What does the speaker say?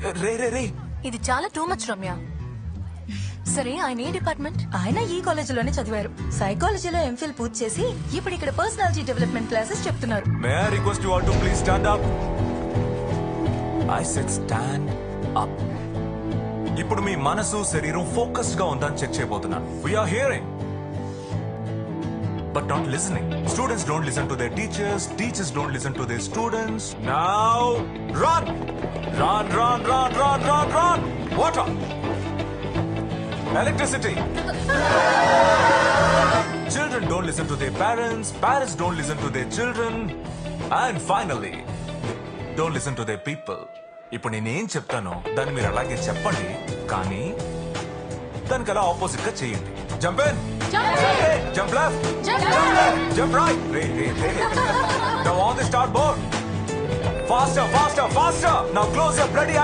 రే రే రే ఇది చాలా too much Ramya. సరే ఆయన ఏ డిపార్ట్మెంట్? ఆయన ఈ కాలేజీలోనే చదివారు. సైకాలజీలో ఎంఫిల్ పూర్తి చేసి ఇప్పుడు ఇక్కడ పర్సనాలిటీ డెవలప్మెంట్ క్లాసెస్ చెప్తున్నారు. May I request you all to please stand up. I said stand up. ఇప్పుడు మీ మనసు శరీరం ఫోకస్డ్ గా ఉందని చెక్ చేయబోతున్నా. We are hearing but not listening. Students don't listen to their teachers. Teachers don't listen to their students. Now run, run, run, run, run, run, run. Water, electricity. Children don't listen to their parents. Parents don't listen to their children. And finally, don't listen to their people. ఇప్పుడు నేనేం చెప్తానో దాన్ని మీరు అలాగే చెప్పండి, కానీ దానికి అలా opposite గా చేయండి. Jump in. Jump left. Jump right. Now on the start board. Faster, faster, faster. Now close your bloody eyes.